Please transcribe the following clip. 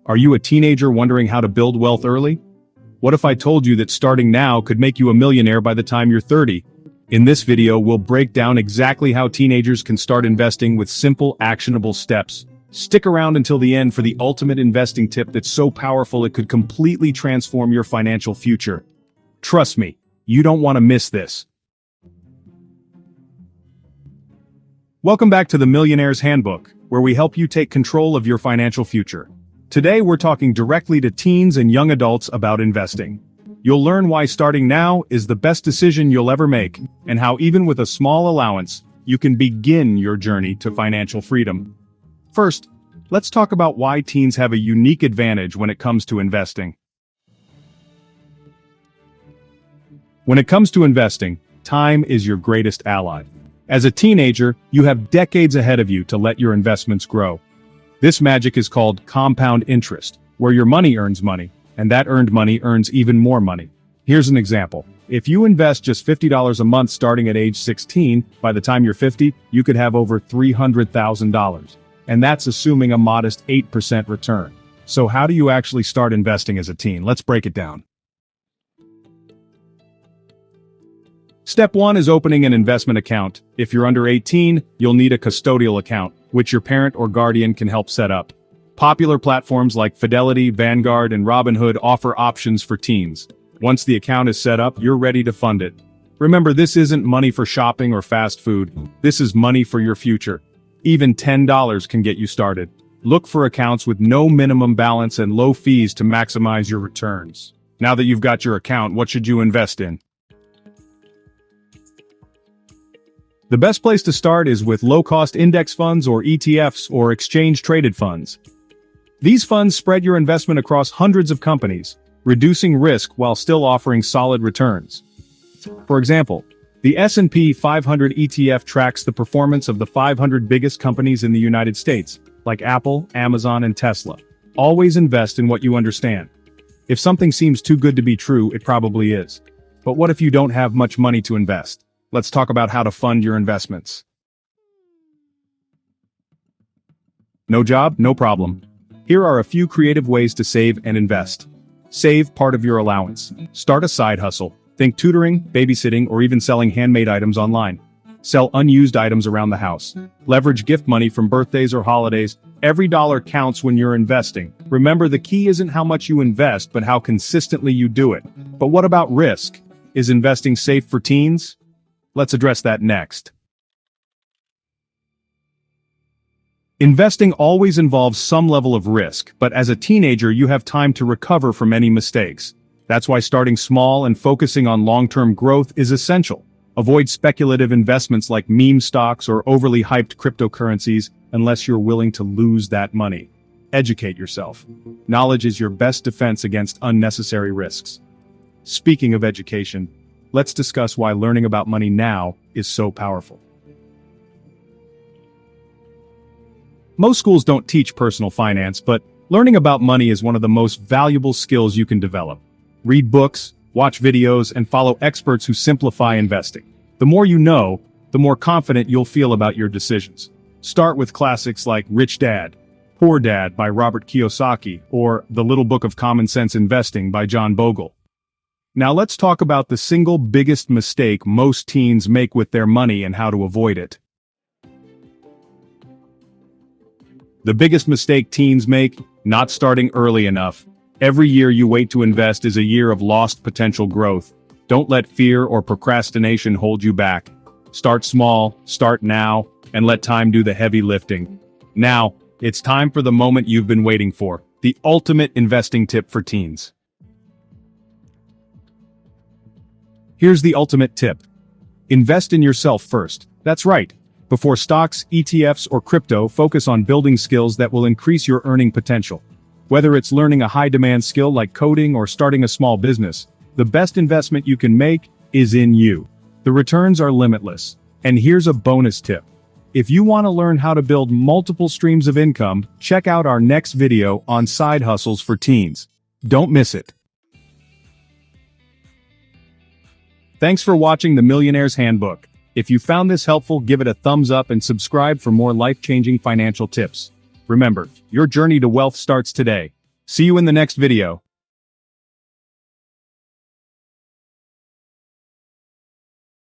Are you a teenager wondering how to build wealth early? What if I told you that starting now could make you a millionaire by the time you're 30? In this video, we'll break down exactly how teenagers can start investing with simple, actionable steps. Stick around until the end for the ultimate investing tip that's so powerful it could completely transform your financial future. Trust me, you don't want to miss this. Welcome back to the Millionaire's Handbook, where we help you take control of your financial future. Today we're talking directly to teens and young adults about investing. You'll learn why starting now is the best decision you'll ever make, and how even with a small allowance, you can begin your journey to financial freedom. First, let's talk about why teens have a unique advantage when it comes to investing. When it comes to investing, time is your greatest ally. As a teenager, you have decades ahead of you to let your investments grow. This magic is called compound interest, where your money earns money, and that earned money earns even more money. Here's an example. If you invest just $50 a month starting at age 16, by the time you're 50, you could have over $300,000. And that's assuming a modest 8% return. So how do you actually start investing as a teen? Let's break it down. Step 1 is opening an investment account. If you're under 18, you'll need a custodial account, which your parent or guardian can help set up. Popular platforms like Fidelity, Vanguard, and Robinhood offer options for teens. Once the account is set up, you're ready to fund it. Remember, this isn't money for shopping or fast food. This is money for your future. Even $10 can get you started. Look for accounts with no minimum balance and low fees to maximize your returns. Now that you've got your account, what should you invest in? The best place to start is with low-cost index funds or ETFs or exchange-traded funds. These funds spread your investment across hundreds of companies, reducing risk while still offering solid returns. For example, the S&P 500 ETF tracks the performance of the 500 biggest companies in the United States, like Apple, Amazon, and Tesla. Always invest in what you understand. If something seems too good to be true, it probably is. But what if you don't have much money to invest? Let's talk about how to fund your investments. No job? No problem. Here are a few creative ways to save and invest. Save part of your allowance. Start a side hustle. Think tutoring, babysitting, or even selling handmade items online. Sell unused items around the house. Leverage gift money from birthdays or holidays. Every dollar counts when you're investing. Remember, the key isn't how much you invest, but how consistently you do it. But what about risk? Is investing safe for teens? Let's address that next. Investing always involves some level of risk, but as a teenager you have time to recover from any mistakes. That's why starting small and focusing on long-term growth is essential. Avoid speculative investments like meme stocks or overly hyped cryptocurrencies unless you're willing to lose that money. Educate yourself. Knowledge is your best defense against unnecessary risks. Speaking of education, let's discuss why learning about money now is so powerful. Most schools don't teach personal finance, but learning about money is one of the most valuable skills you can develop. Read books, watch videos, and follow experts who simplify investing. The more you know, the more confident you'll feel about your decisions. Start with classics like Rich Dad, Poor Dad by Robert Kiyosaki, or The Little Book of Common Sense Investing by John Bogle. Now let's talk about the single biggest mistake most teens make with their money and how to avoid it. The biggest mistake teens make? Not starting early enough. Every year you wait to invest is a year of lost potential growth. Don't let fear or procrastination hold you back. Start small, start now, and let time do the heavy lifting. Now, it's time for the moment you've been waiting for, the ultimate investing tip for teens. Here's the ultimate tip. Invest in yourself first. That's right. Before stocks, ETFs, or crypto, focus on building skills that will increase your earning potential. Whether it's learning a high-demand skill like coding or starting a small business, the best investment you can make is in you. The returns are limitless. And here's a bonus tip. If you want to learn how to build multiple streams of income, check out our next video on side hustles for teens. Don't miss it. Thanks for watching the Millionaire's Handbook. If you found this helpful, give it a thumbs up and subscribe for more life-changing financial tips. Remember, your journey to wealth starts today. See you in the next video.